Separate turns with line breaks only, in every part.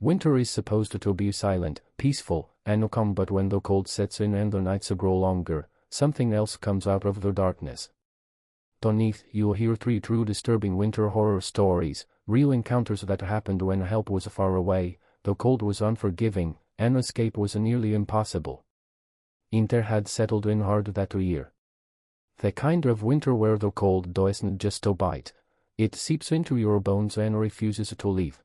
Winter is supposed to be silent, peaceful, and calm, but when the cold sets in and the nights grow longer, something else comes out of the darkness. Beneath, you'll hear 3 true disturbing winter horror stories, real encounters that happened when help was far away, the cold was unforgiving, and escape was nearly impossible. Winter had settled in hard that year. The kind of winter where the cold doesn't just bite, it seeps into your bones and refuses to leave.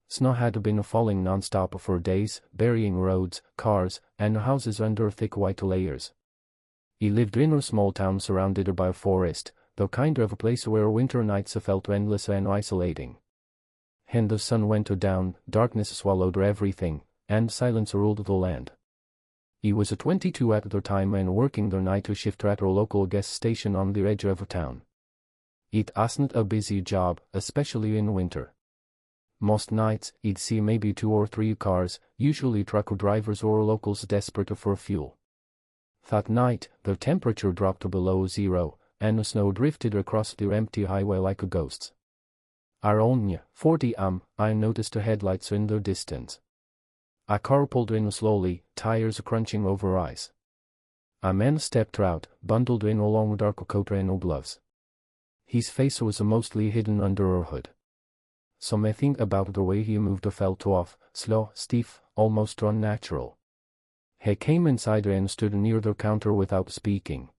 Snow had been falling non-stop for days, burying roads, cars, and houses under thick white layers. He lived in a small town surrounded by a forest, the kind of place where winter nights felt endless and isolating. And the sun went down, darkness swallowed everything, and silence ruled the land. He was 22 at the time and working the night shift at a local gas station on the edge of town. It wasn't a busy job, especially in winter. Most nights, he'd see maybe 2 or 3 cars, usually truck drivers or locals desperate for fuel. That night, the temperature dropped below 0, and the snow drifted across the empty highway like ghosts. Around 40 I noticed headlights in the distance. A car pulled in slowly, tires crunching over ice. A man stepped out, bundled in a long dark coat and gloves. His face was mostly hidden under a hood. Something about the way he moved felt off, slow, stiff, almost unnatural. He came inside and stood near the counter without speaking.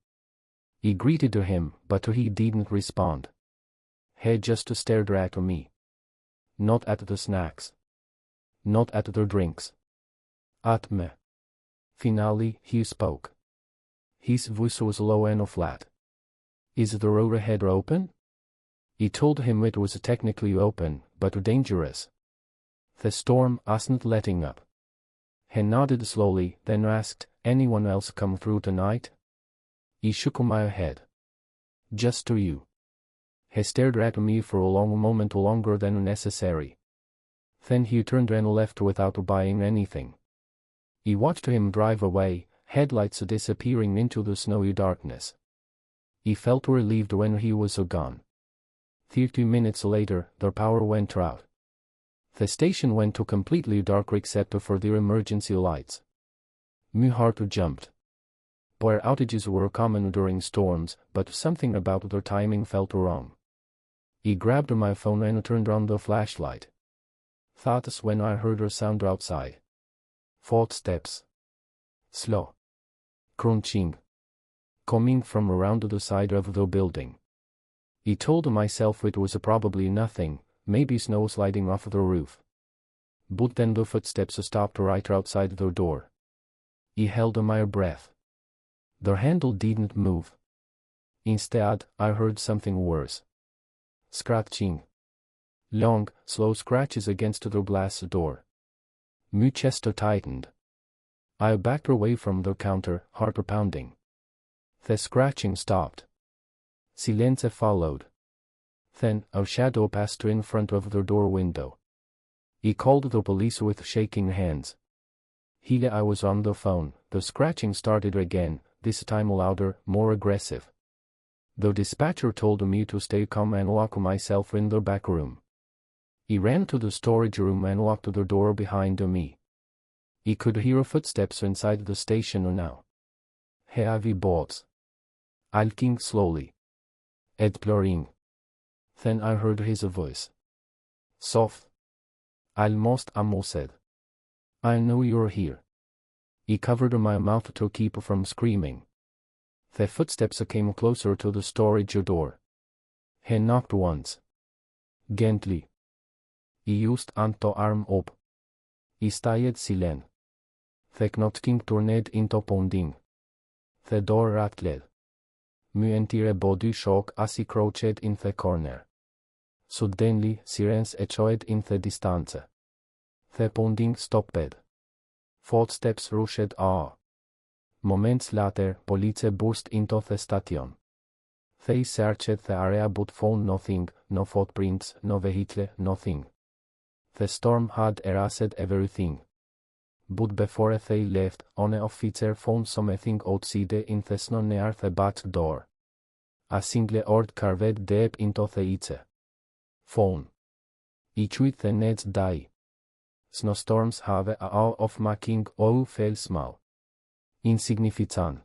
He greeted him, but he didn't respond. He just stared at me. Not at the snacks. Not at the drinks. At me. Finally, he spoke. His voice was low and flat. Is the road ahead open? He told him it was technically open, but dangerous. The storm wasn't letting up. He nodded slowly, then asked, anyone else come through tonight? He shook my head. Just to you. He stared at me for a long moment, longer than necessary. Then he turned and left without buying anything. He watched him drive away, headlights disappearing into the snowy darkness. He felt relieved when he was gone. 30 minutes later, the power went out. The station went completely dark except for the emergency lights. My heart jumped. Power outages were common during storms, but something about their timing felt wrong. He grabbed my phone and turned on the flashlight. That's when I heard a sound outside. Footsteps. Slow. Crunching. Coming from around the side of the building. He told myself it was probably nothing, maybe snow sliding off the roof. But then the footsteps stopped right outside the door. He held my breath. The handle didn't move. Instead, I heard something worse. Scratching. Long, slow scratches against the glass door. My chest tightened. I backed away from the counter, heart pounding. The scratching stopped. Silence followed. Then, a shadow passed in front of the door window. He called the police with shaking hands. I was on the phone. The scratching started again, this time louder, more aggressive. The dispatcher told me to stay calm and lock myself in the back room. He ran to the storage room and locked the door behind me. He could hear footsteps inside the station now. Heavy bolts. Walking slowly. Exploring. Then I heard his voice. Soft. Almost said. I know you're here. He covered my mouth to keep from screaming. The footsteps came closer to the storage door. He knocked once. Gently. He used anto arm up. He stayed silent. The knocking turned into pounding. The door rattled. My entire body shook as he crouched in the corner. Suddenly, sirens echoed in the distance. The pounding stopped. Footsteps rushed on. Moments later, police burst into the station. They searched the area but found nothing, no footprints, no vehicle, nothing. The storm had erased everything. But before they left, an officer found something outside in the snow near the back door. A single word carved deep into the ice. Phone. It with the next day. Snowstorms have a awe of making all feel small. Insignificant.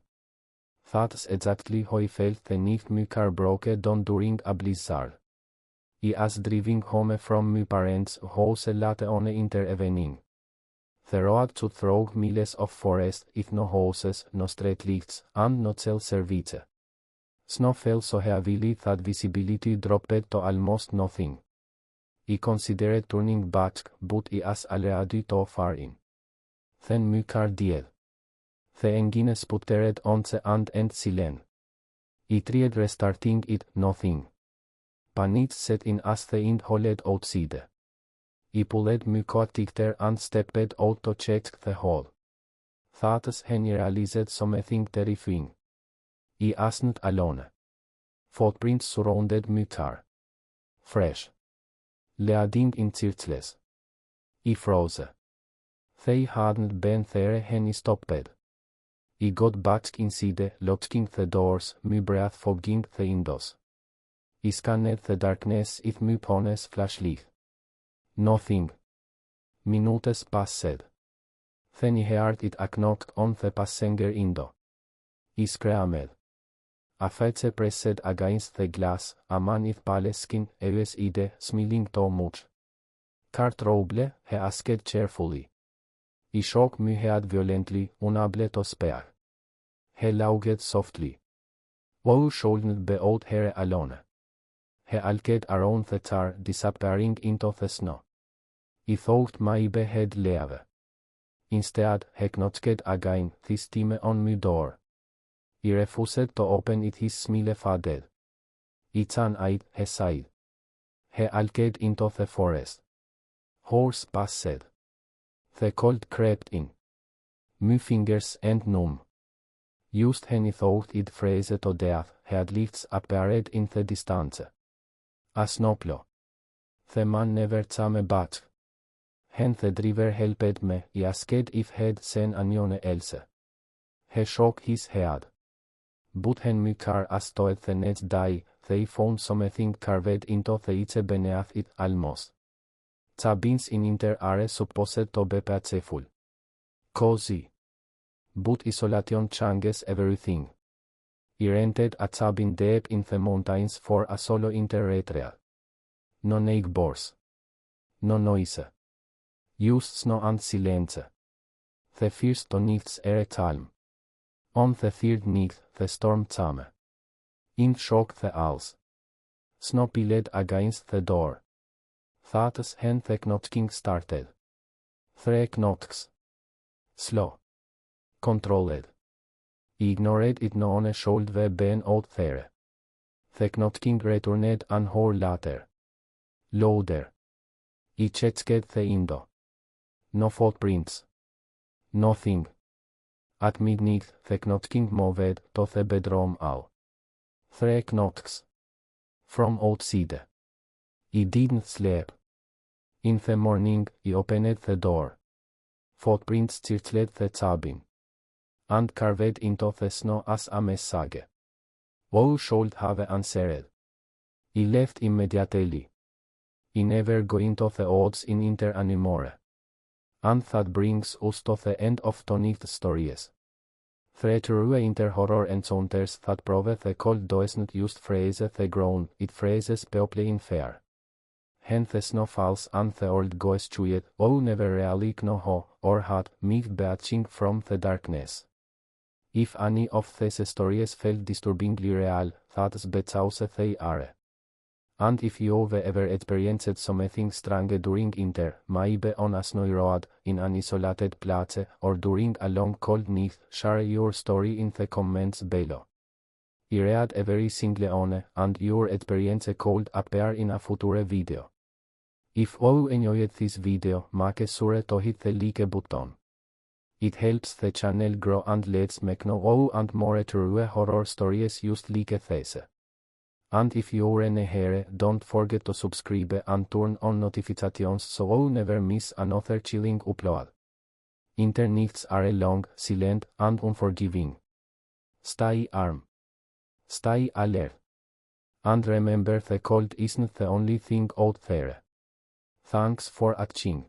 That's exactly how I felt the night my car broke down during a blizzard. I was driving home from my parents' house late on into evening. The road to through miles of forest, with no houses, no street lights, and no cell service. Snow fell so heavily that visibility dropped to almost nothing. I considered turning back, but I was already too far in. Then my car died. The engine sputtered on the end silent. I tried restarting it, nothing. Panic set in as the wind howled outside. I pulled my coat tighter and stepped out to check the hole. That's when I realized something terrifying. I wasn't alone. Footprints surrounded my car. Fresh. Leading in circles. I froze. They hadn't been there when I stopped. I got back inside, locking the doors, my breath fogging the windows. I scanned the darkness with my phone's flashlight. Nothing. Minutes passed. Then I heard it a knock on the passenger window. I screamed. A face pressed against the glass, a man with pale skin, eyes ide, smiling too much. Car trouble, he asked cheerfully. I shook my head violently, unable to speak. He laughed softly. Why shouldn't be out here alone? He walked around the car, disappearing into the snow. I thought maybe he'd leave. Instead, he knocked again, this time on my door. I refused to open it, his smile faded. It's an eye, he sighed. He walked into the forest. Hours passed. The cold crept in. My fingers went numb. Just when I thought I'd freeze to death, headlights appeared in the distance. A snowplow. The man never came back. When the driver helped me, I asked if he'd seen anyone else. He shook his head. But when my car was towed the next day, they found something carved into the ice beneath it almost. Cabins in inter are supposed to be peaceful. Cozy. But isolation changes everything. I rented a cabin deep in the mountains for a solo inter-retreat. No neighbors. No noise. Just snow and silence. The first 2 nights were calm. On the third night, the storm came. It shook the walls. Snow piled against the door. That's when the knocking started. 3 knocks. Slow. Controlled. I ignored it, no one should have been out there. The knocking returned an hour later. Louder. I checked the window. No footprints. Nothing. At midnight, the knocking moved to the bedroom wall. 3 knocks. From outside. I didn't sleep. In the morning, I opened the door. Footprints circled the cabin. And carved into the snow as a message. Who should have answered? I left immediately. I never go into the odds in inter anymore. And that brings us to the end of tonight's stories. 3 true inter horror encounters that prove the cold doesn't just freeze the ground, it freezes people in fear. When the snow falls and the world goes quiet, we never really know how or had meet batching from the darkness. If any of these stories felt disturbingly real, that's because they are. And if you've ever experienced something strange during winter, maybe on a snowy road, in an isolated place, or during a long cold night, share your story in the comments below. I read every single one, and your experience could appear in a future video. If you enjoyed this video, make sure to hit the like button. It helps the channel grow and lets me know how and more true horror stories just like this. And if you're new here, don't forget to subscribe and turn on notifications so you never miss another chilling upload. Internets are long, silent, and unforgiving. Stay armed. Stay alert. And remember, the cold isn't the only thing out there. Thanks for watching.